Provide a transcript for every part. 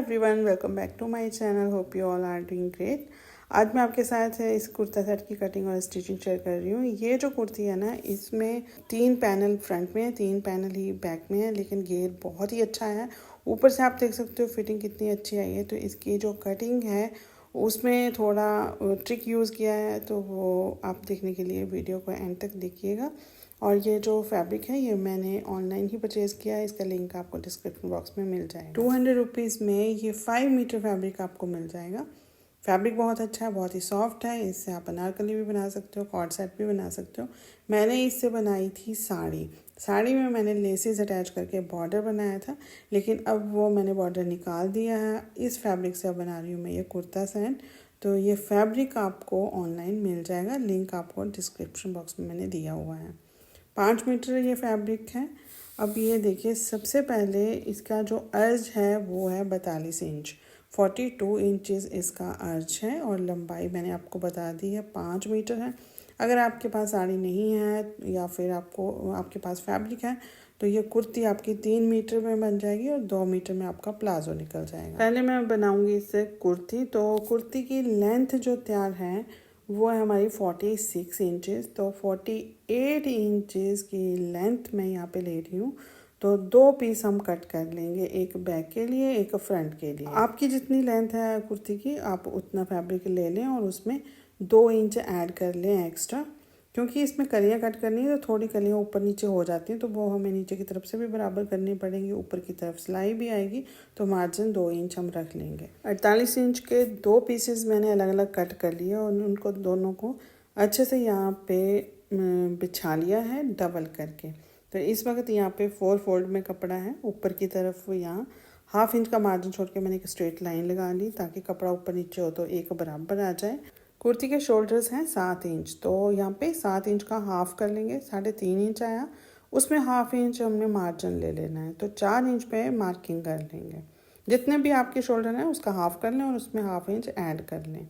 Everyone, welcome back to my channel. Hope you all are doing great. आज मैं आपके साथ इस कुर्ता सेट की कटिंग और स्टिचिंग शेयर कर रही हूँ। ये जो कुर्ती है ना, इसमें 3 पैनल फ्रंट में है, 3 पैनल ही बैक में है, लेकिन घेर बहुत ही अच्छा है। ऊपर से आप देख सकते हो फिटिंग कितनी अच्छी आई है। तो इसकी जो कटिंग है उसमें थोड़ा ट्रिक यूज़ किया है, तो वो आप देखने के लिए वीडियो को एंड तक देखिएगा। और ये जो फैब्रिक है ये मैंने ऑनलाइन ही परचेज़ किया है, इसका लिंक आपको डिस्क्रिप्शन बॉक्स में मिल जाएगा। 200 रुपीज़ में ये 5 मीटर फैब्रिक आपको मिल जाएगा। फैब्रिक बहुत अच्छा है, बहुत ही सॉफ्ट है। इससे आप अनारकली भी बना सकते हो, कॉर्ड सेट भी बना सकते हो। मैंने इससे बनाई थी साड़ी में मैंने लेसेस अटैच करके बॉर्डर बनाया था, लेकिन अब वो मैंने बॉर्डर निकाल दिया है। इस फैब्रिक से अब बना रही हूँ मैं ये कुर्ता सेट। तो ये फैब्रिक आपको ऑनलाइन मिल जाएगा, लिंक आपको डिस्क्रिप्शन बॉक्स में मैंने दिया हुआ है। 5 मीटर ये फैब्रिक है। अब ये देखिए, सबसे पहले इसका जो अर्ज है वो है 42 इंच, 42 इंचेस इसका अर्ज है। और लंबाई मैंने आपको बता दी है 5 मीटर है। अगर आपके पास साड़ी नहीं है या फिर आपके पास फैब्रिक है तो ये कुर्ती आपकी 3 मीटर में बन जाएगी और 2 मीटर में आपका प्लाजो निकल जाएगा। पहले मैं बनाऊंगी इससे कुर्ती। तो कुर्ती की लेंथ जो तैयार है वो है हमारी 46 इंचेस। तो 48 इंचेस की लेंथ मैं यहाँ पे ले रही हूँ। तो 2 पीस हम कट कर लेंगे, एक बैक के लिए एक फ्रंट के लिए। आपकी जितनी लेंथ है कुर्ती की आप उतना फैब्रिक ले लें और उसमें 2 इंच ऐड कर लें एक्स्ट्रा, क्योंकि इसमें कलियाँ कट करनी है तो थोड़ी कलियाँ ऊपर नीचे हो जाती हैं, तो वो हमें नीचे की तरफ से भी बराबर करनी पड़ेंगी, ऊपर की तरफ सिलाई भी आएगी। तो मार्जिन 2 इंच हम रख लेंगे। 48 इंच के 2 पीसेस मैंने अलग अलग कट कर लिए और उनको दोनों को अच्छे से यहाँ पे बिछा लिया है डबल करके। तो इस वक्त यहाँ पे 4 फोल्ड में कपड़ा है। ऊपर की तरफ यहाँ 1/2 इंच का मार्जिन छोड़ के मैंने एक स्ट्रेट लाइन लगा ली, ताकि कपड़ा ऊपर नीचे हो तो एक बराबर आ जाए। कुर्ती के शोल्डर्स हैं 7 इंच, तो यहाँ पे 7 इंच का हाफ कर लेंगे, 3.5 इंच आया, उसमें 1/2 इंच हमने मार्जिन ले लेना है। तो 4 इंच पे मार्किंग कर लेंगे। जितने भी आपके शोल्डर हैं उसका हाफ कर लें और उसमें 1/2 इंच ऐड कर लें।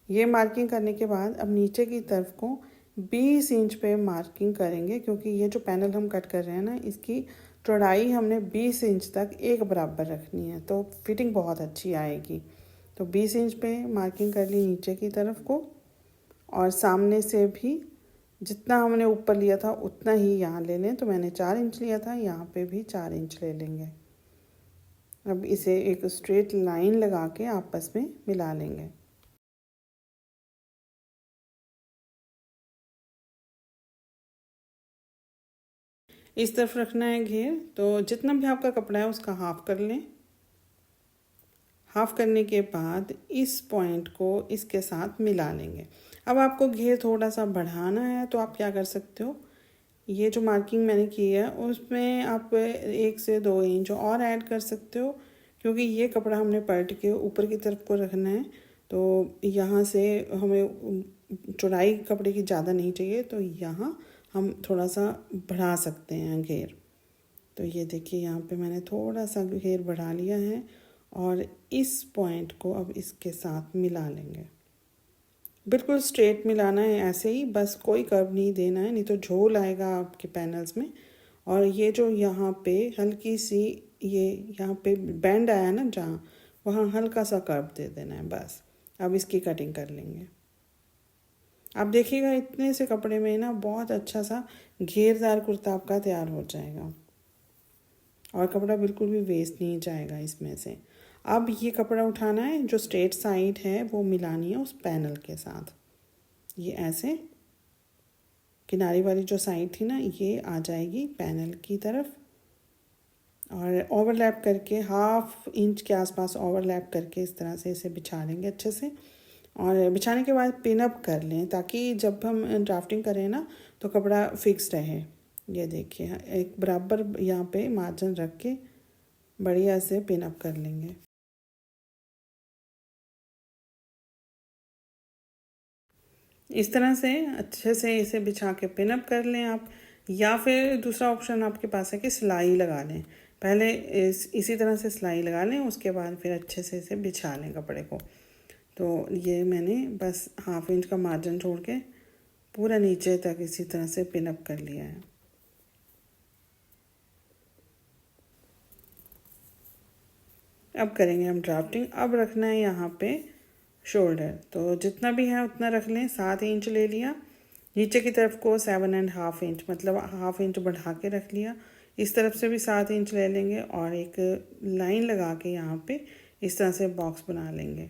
ये मार्किंग करने के बाद अब नीचे की तरफ को 20 इंच पे मार्किंग करेंगे, क्योंकि ये जो पैनल हम कट कर रहे हैं ना, इसकी चौड़ाई हमने 20 इंच तक एक बराबर रखनी है, तो फिटिंग बहुत अच्छी आएगी। तो 20 इंच पे मार्किंग कर ली नीचे की तरफ को, और सामने से भी जितना हमने ऊपर लिया था उतना ही यहाँ ले लें। तो मैंने 4 इंच लिया था, यहाँ पे भी 4 इंच ले लेंगे। अब इसे एक स्ट्रेट लाइन लगा के आपस में मिला लेंगे। इस तरफ रखना है घेर, तो जितना भी आपका कपड़ा है उसका हाफ कर लें। हाफ करने के बाद इस पॉइंट को इसके साथ मिला लेंगे। अब आपको घेर थोड़ा सा बढ़ाना है तो आप क्या कर सकते हो, ये जो मार्किंग मैंने की है उसमें आप 1 से 2 इंच और ऐड कर सकते हो, क्योंकि ये कपड़ा हमने पलट के ऊपर की तरफ को रखना है। तो यहाँ से हमें चौड़ाई कपड़े की ज़्यादा नहीं चाहिए, तो यहाँ हम थोड़ा सा बढ़ा सकते हैं घेर। तो ये देखिए, यहाँ पे मैंने थोड़ा सा घेर बढ़ा लिया है और इस पॉइंट को अब इसके साथ मिला लेंगे। बिल्कुल स्ट्रेट मिलाना है ऐसे ही, बस कोई कर्व नहीं देना है, नहीं तो झोल आएगा आपके पैनल्स में। और ये जो यहाँ पे हल्की सी ये यहाँ पे बैंड आया ना जहाँ, वहाँ हल्का सा कर्व दे देना है बस। अब इसकी कटिंग कर लेंगे। आप देखिएगा इतने से कपड़े में ना बहुत अच्छा सा घेरदार कुर्ता आपका तैयार हो जाएगा और कपड़ा बिल्कुल भी वेस्ट नहीं जाएगा इसमें से। अब ये कपड़ा उठाना है, जो स्ट्रेट साइड है वो मिलानी है उस पैनल के साथ। ये ऐसे किनारे वाली जो साइड थी ना, ये आ जाएगी पैनल की तरफ, और ओवरलैप करके 1/2 इंच के आसपास ओवरलैप करके इस तरह से इसे बिछा लेंगे अच्छे से। और बिछाने के बाद पिन अप कर लें, ताकि जब हम ड्राफ्टिंग करें ना तो कपड़ा फिक्स रहे। ये देखिए, एक बराबर यहाँ पे मार्जिन रख के बढ़िया से पिन अप कर लेंगे। इस तरह से अच्छे से इसे बिछा के पिन अप कर लें आप, या फिर दूसरा ऑप्शन आपके पास है कि सिलाई लगा लें। पहले इसी तरह से सिलाई लगा लें, उसके बाद फिर अच्छे से इसे बिछा लें कपड़े को। तो ये मैंने बस 1/2 इंच का मार्जिन छोड़ के पूरा नीचे तक इसी तरह से पिन अप कर लिया है। अब करेंगे हम ड्राफ्टिंग। अब रखना है यहाँ पे शोल्डर, तो जितना भी है उतना रख लें। 7 इंच ले लिया, नीचे की तरफ को 7.5 इंच, मतलब हाफ इंच बढ़ा के रख लिया। इस तरफ से भी 7 इंच ले लेंगे और एक लाइन लगा के यहाँ पे इस तरह से बॉक्स बना लेंगे।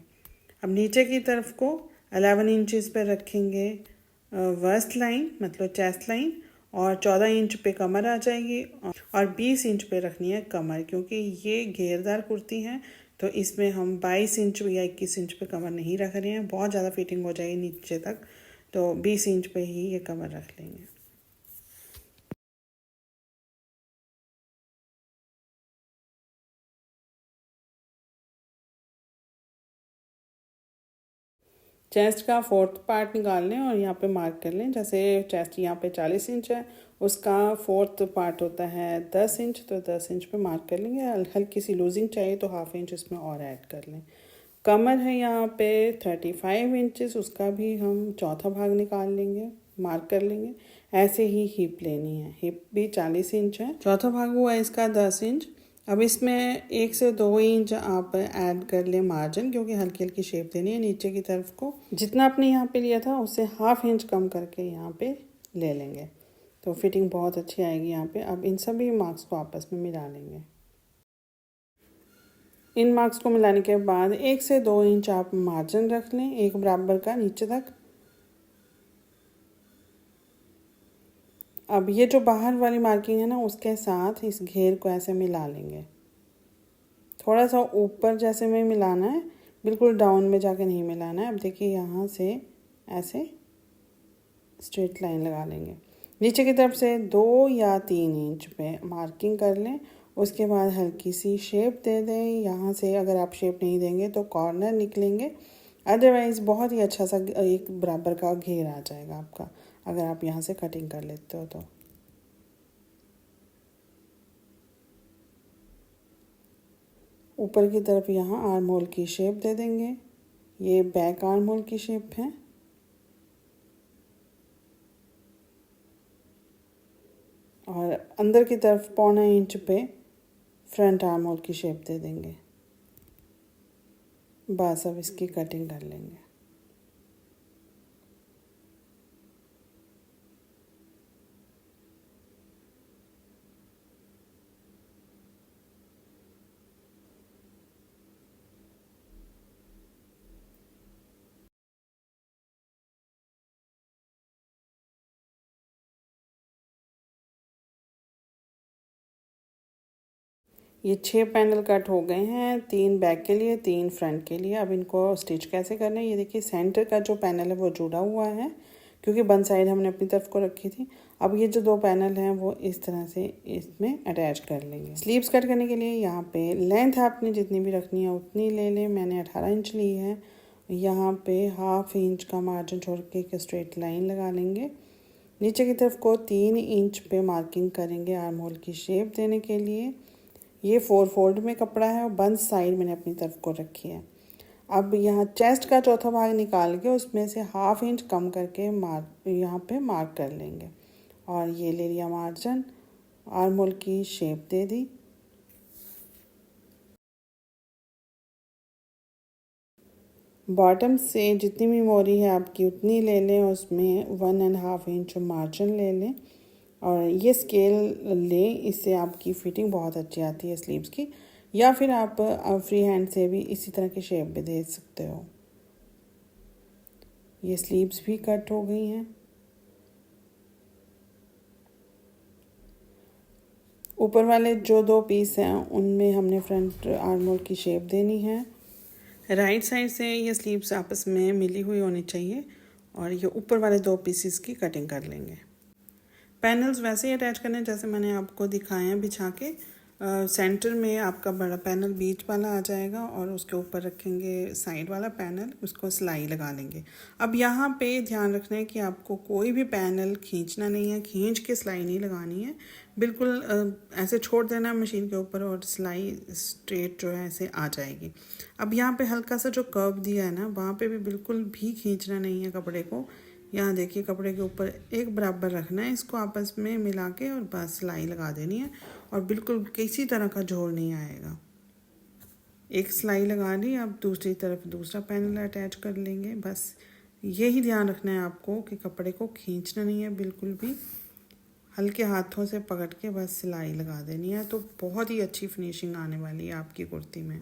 अब नीचे की तरफ को 11 इंचज़ पे रखेंगे वर्स्ट लाइन, मतलब चेस्ट लाइन, और 14 इंच पे कमर आ जाएगी और 20 इंच पे रखनी है कमर, क्योंकि ये घेरदार कुर्ती है तो इसमें हम 22 इंच या 21 इंच पे कमर नहीं रख रहे हैं, बहुत ज़्यादा फिटिंग हो जाएगी नीचे तक, तो 20 इंच पे ही ये कमर रख लेंगे। चेस्ट का 4th पार्ट निकाल लें और यहाँ पे मार्क कर लें। जैसे चेस्ट यहाँ पे 40 इंच है, उसका 4th पार्ट होता है 10 इंच, तो 10 इंच पे मार्क कर लेंगे। हल्की सी लूजिंग चाहिए तो हाफ इंच इसमें और ऐड कर लें। कमर है यहाँ पे 35 इंचज़, उसका भी हम चौथा भाग निकाल लेंगे, मार्क कर लेंगे। ऐसे ही हिप लेनी है, हिप भी 40 इंच है, चौथा भाग हुआ इसका 10 इंच। अब इसमें 1 से 2 इंच आप ऐड कर लें मार्जिन, क्योंकि हल्की हल्की शेप देनी है नीचे की तरफ को। जितना आपने यहाँ पे लिया था उससे हाफ इंच कम करके यहाँ पे ले लेंगे, तो फिटिंग बहुत अच्छी आएगी यहाँ पे। अब इन सभी मार्क्स को आपस में मिला लेंगे। इन मार्क्स को मिलाने के बाद 1 से 2 इंच आप मार्जिन रख लें, एक बराबर का नीचे तक। अब ये जो बाहर वाली मार्किंग है ना, उसके साथ इस घेर को ऐसे मिला लेंगे। थोड़ा सा ऊपर जैसे में मिलाना है, बिल्कुल डाउन में जाके नहीं मिलाना है। अब देखिए यहाँ से ऐसे स्ट्रेट लाइन लगा लेंगे। नीचे की तरफ से 2 या 3 इंच पे मार्किंग कर लें। उसके बाद हल्की सी शेप दे दें। यहाँ से अगर आप शेप नहीं देंगे तो कॉर्नर निकलेंगे, अदरवाइज़ बहुत ही अच्छा सा एक बराबर का घेर आ जाएगा आपका, अगर आप यहाँ से कटिंग कर लेते हो तो। ऊपर की तरफ यहाँ आर्म होल की शेप दे देंगे, ये बैक आर्म होल की शेप है। और अंदर की तरफ 1.25 इंच पे फ्रंट आर्म होल की शेप दे देंगे। बस अब इसकी कटिंग कर लेंगे। ये 6 पैनल कट हो गए हैं, 3 बैक के लिए, 3 फ्रंट के लिए। अब इनको स्टिच कैसे करना है, ये देखिए सेंटर का जो पैनल है वो जुड़ा हुआ है, क्योंकि बंद साइड हमने अपनी तरफ को रखी थी। अब ये जो 2 पैनल हैं वो इस तरह से इसमें अटैच कर लेंगे। स्लीव्स कट करने के लिए यहाँ पे लेंथ आपने जितनी भी रखनी है उतनी ले लें। मैंने 18 इंच ली है। यहाँ पे हाफ इंच का मार्जिन छोड़ के एक स्ट्रेट लाइन लगा लेंगे। नीचे की तरफ को 3 इंच पे मार्किंग करेंगे आर्म होल की शेप देने के लिए। ये 4 फोल्ड में कपड़ा है और बंद साइड मैंने अपनी तरफ को रखी है। अब यहाँ चेस्ट का चौथा भाग निकाल के उसमें से हाफ इंच कम करके यहाँ पे मार्क कर लेंगे और ये ले लिया मार्जिन, आर्म होल की शेप दे दी। बॉटम से जितनी भी मोरी है आपकी उतनी ले लें, उसमें 1.5 इंच मार्जिन ले लें और ये स्केल लें, इससे आपकी फिटिंग बहुत अच्छी आती है स्लीव्स की। या फिर आप फ्री हैंड से भी इसी तरह की शेप भी दे सकते हो। ये स्लीव्स भी कट हो गई हैं। ऊपर वाले जो 2 पीस हैं उनमें हमने फ्रंट आर्म होल की शेप देनी है। राइट साइड से ये स्लीव्स आपस में मिली हुई होनी चाहिए और ये ऊपर वाले 2 पीसेस की कटिंग कर लेंगे। पैनल्स वैसे ही अटैच करने जैसे मैंने आपको दिखाए हैं बिछा के। सेंटर में आपका बड़ा पैनल बीच वाला आ जाएगा और उसके ऊपर रखेंगे साइड वाला पैनल, उसको सिलाई लगा लेंगे। अब यहाँ पे ध्यान रखना है कि आपको कोई भी पैनल खींचना नहीं है, खींच के सिलाई नहीं लगानी है, बिल्कुल ऐसे छोड़ देना है मशीन के ऊपर और सिलाई स्ट्रेट जो है ऐसे आ जाएगी। अब यहाँ पे हल्का सा जो कर्व दिया है ना, वहाँ पे भी बिल्कुल भी खींचना नहीं है कपड़े को। यहाँ देखिए कपड़े के ऊपर एक बराबर रखना है, इसको आपस में मिला के और बस सिलाई लगा देनी है और बिल्कुल किसी तरह का झोल नहीं आएगा। एक सिलाई लगा ली, अब दूसरी तरफ दूसरा पैनल अटैच कर लेंगे। बस यही ध्यान रखना है आपको कि कपड़े को खींचना नहीं है बिल्कुल भी, हल्के हाथों से पकड़ के बस सिलाई लगा देनी है, तो बहुत ही अच्छी फिनिशिंग आने वाली है आपकी कुर्ती में।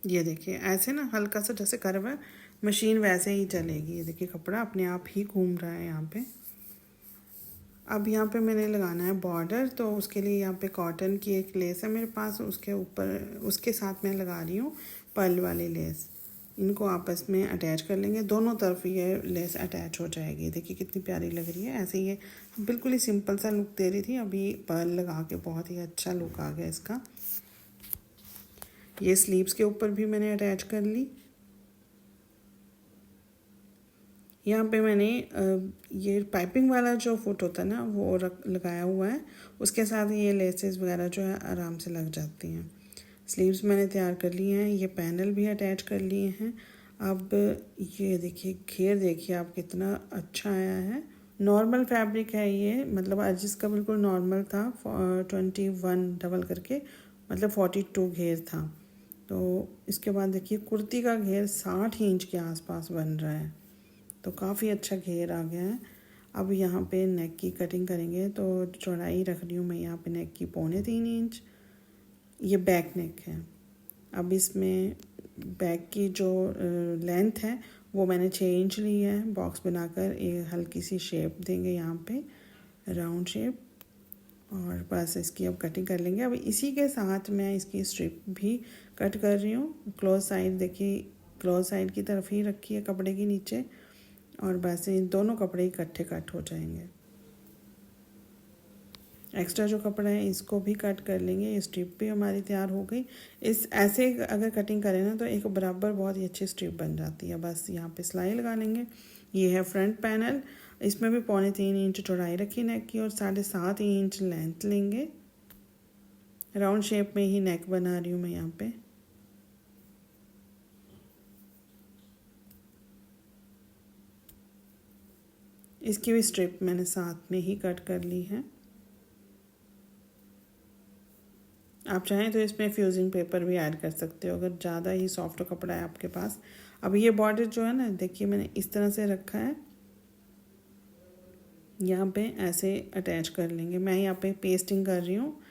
ये देखिए ऐसे ना हल्का सा जैसे कर्व है, मशीन वैसे ही चलेगी। ये देखिए कपड़ा अपने आप ही घूम रहा है यहाँ पे। अब यहाँ पे मैंने लगाना है बॉर्डर, तो उसके लिए यहाँ पे कॉटन की एक लेस है मेरे पास, उसके ऊपर उसके साथ मैं लगा रही हूँ पर्ल वाली लेस। इनको आपस में अटैच कर लेंगे, दोनों तरफ ये लेस अटैच हो जाएगी। देखिए कितनी प्यारी लग रही है। ऐसे ये बिल्कुल ही सिंपल सा लुक दे रही थी, अभी पर्ल लगा के बहुत ही अच्छा लुक आ गया इसका। ये स्लीव्स के ऊपर भी मैंने अटैच कर ली। यहाँ पे मैंने ये पाइपिंग वाला जो फुट होता है ना वो लगाया हुआ है, उसके साथ ये लेसेस वगैरह जो है आराम से लग जाती हैं। स्लीव्स मैंने तैयार कर लिए हैं, ये पैनल भी अटैच कर लिए हैं। अब ये देखिए घेर देखिए आप कितना अच्छा आया है। नॉर्मल फैब्रिक है ये, मतलब अर्जिस का बिल्कुल नॉर्मल था, 21 डबल करके मतलब 42 घेर था। तो इसके बाद देखिए कुर्ती का घेर 60 इंच के आसपास बन रहा है, तो काफ़ी अच्छा घेर आ गया है। अब यहाँ पे नेक की कटिंग करेंगे, तो चौड़ाई रख रही हूँ मैं यहाँ पे नेक की 3.25 इंच। ये बैक नेक है। अब इसमें बैक की जो लेंथ है वो मैंने 6 इंच ली है। बॉक्स बनाकर एक हल्की सी शेप देंगे यहाँ पे, राउंड शेप, और बस इसकी अब कटिंग कर लेंगे। अब इसी के साथ मैं इसकी स्ट्रिप भी कट कर रही हूँ। क्लोज साइड देखिए, क्लोज साइड की तरफ ही रखी है कपड़े के नीचे, और बस इन दोनों कपड़े इकट्ठे कट हो जाएंगे। एक्स्ट्रा जो कपड़ा है इसको भी कट कर लेंगे। ये स्ट्रिप भी हमारी तैयार हो गई। इस ऐसे अगर कटिंग करें ना तो एक बराबर बहुत ही अच्छी स्ट्रिप बन जाती है। बस यहाँ पे सिलाई लगा लेंगे। ये है फ्रंट पैनल, इसमें भी 3.25 इंच चौड़ाई रखी नेक की और 7.5 इंच लेंथ लेंगे। राउंड शेप में ही नेक बना रही हूँ मैं यहाँ पे। इसकी भी स्ट्रिप मैंने साथ में ही कट कर ली है। आप चाहें तो इसमें फ्यूजिंग पेपर भी ऐड कर सकते हो अगर ज़्यादा ही सॉफ्ट कपड़ा है आपके पास। अब ये बॉर्डर जो है ना, देखिए मैंने इस तरह से रखा है, यहाँ पे ऐसे अटैच कर लेंगे। मैं यहाँ पे पेस्टिंग कर रही हूँ।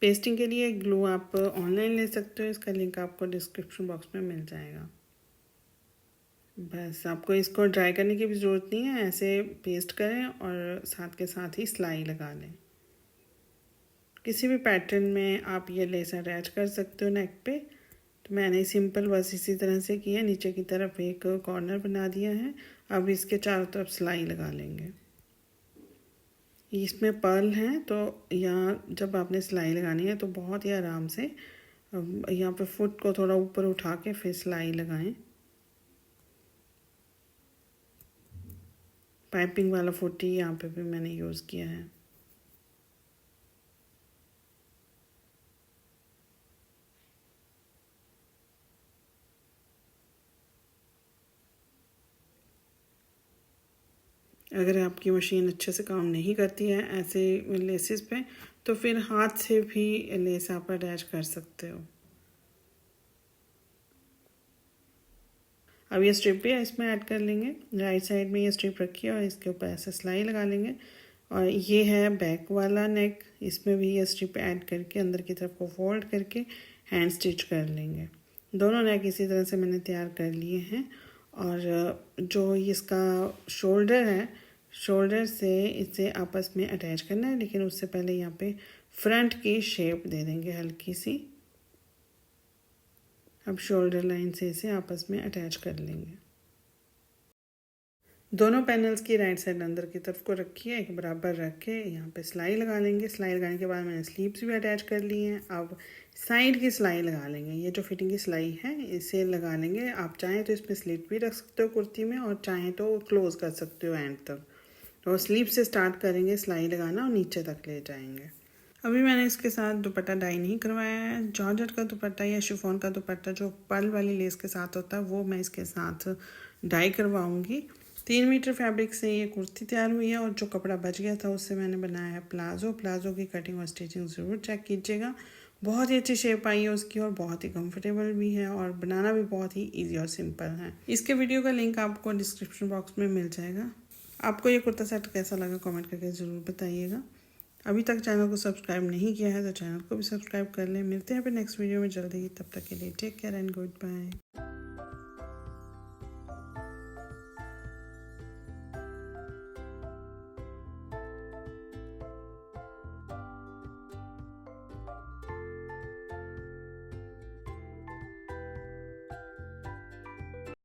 पेस्टिंग के लिए ग्लू आप ऑनलाइन ले सकते हो, इसका लिंक आपको डिस्क्रिप्शन बॉक्स में मिल जाएगा। बस आपको इसको ड्राई करने की भी ज़रूरत नहीं है, ऐसे पेस्ट करें और साथ के साथ ही सिलाई लगा लें। किसी भी पैटर्न में आप ये लेस अटैच कर सकते हो नेक पे। तो मैंने सिंपल बस इसी तरह से किया, नीचे की तरफ एक कॉर्नर बना दिया है। अब इसके चारों तरफ सिलाई लगा लेंगे। इसमें पर्ल है, तो यहाँ जब आपने सिलाई लगानी है तो बहुत ही आराम से यहाँ पे फुट को थोड़ा ऊपर उठा के फिर सिलाई लगाएं। पाइपिंग वाला फुट ही यहाँ पे भी मैंने यूज़ किया है। अगर आपकी मशीन अच्छे से काम नहीं करती है ऐसे लेसेस पे, तो फिर हाथ से भी लेस आप अटैच कर सकते हो। अब ये स्ट्रिप भी इसमें ऐड कर लेंगे। राइट साइड में ये स्ट्रिप रखी है और इसके ऊपर ऐसे सिलाई लगा लेंगे। और ये है बैक वाला नेक, इसमें भी ये स्ट्रिप ऐड करके अंदर की तरफ को फोल्ड करके हैंड स्टिच कर लेंगे। दोनों नेक इसी तरह से मैंने तैयार कर लिए हैं। और जो इसका शोल्डर है, शोल्डर से इसे आपस में अटैच करना है, लेकिन उससे पहले यहाँ पे फ्रंट की शेप दे देंगे हल्की सी। अब शोल्डर लाइन से इसे आपस में अटैच कर लेंगे। दोनों पैनल्स की राइट साइड अंदर की तरफ को रखिए, एक बराबर रख के यहाँ पे सिलाई लगा लेंगे। सिलाई लगाने के बाद मैंने स्लीव्स भी अटैच कर ली हैं। अब साइड की सिलाई लगा लेंगे। ये जो फिटिंग की सिलाई है इसे लगा लेंगे। आप चाहें तो इसमें स्लिट भी रख सकते हो कुर्ती में, और चाहें तो क्लोज कर सकते हो एंड तक। तो स्लीव से स्टार्ट करेंगे सिलाई लगाना और नीचे तक ले जाएंगे। अभी मैंने इसके साथ दुपट्टा डाई नहीं करवाया है। जॉर्जेट का दुपट्टा या शिफॉन का दुपट्टा जो पर्ल वाली लेस के साथ होता है वो मैं इसके साथ डाई करवाऊंगी। 3 मीटर फैब्रिक से ये कुर्ती तैयार हुई है और जो कपड़ा बच गया था उससे मैंने बनाया है प्लाजो। प्लाजो की कटिंग और स्टिचिंग ज़रूर चेक कीजिएगा। बहुत ही अच्छी शेप आई है उसकी और बहुत ही कंफर्टेबल भी है और बनाना भी बहुत ही इजी और सिंपल है। इसके वीडियो का लिंक आपको डिस्क्रिप्शन बॉक्स में मिल जाएगा। आपको ये कुर्ता सेट कैसा लगा कमेंट करके ज़रूर बताइएगा। अभी तक चैनल को सब्सक्राइब नहीं किया है तो चैनल को भी सब्सक्राइब कर लें। मिलते हैं फिर नेक्स्ट वीडियो में जल्दी ही। तब तक के लिए take care and good bye.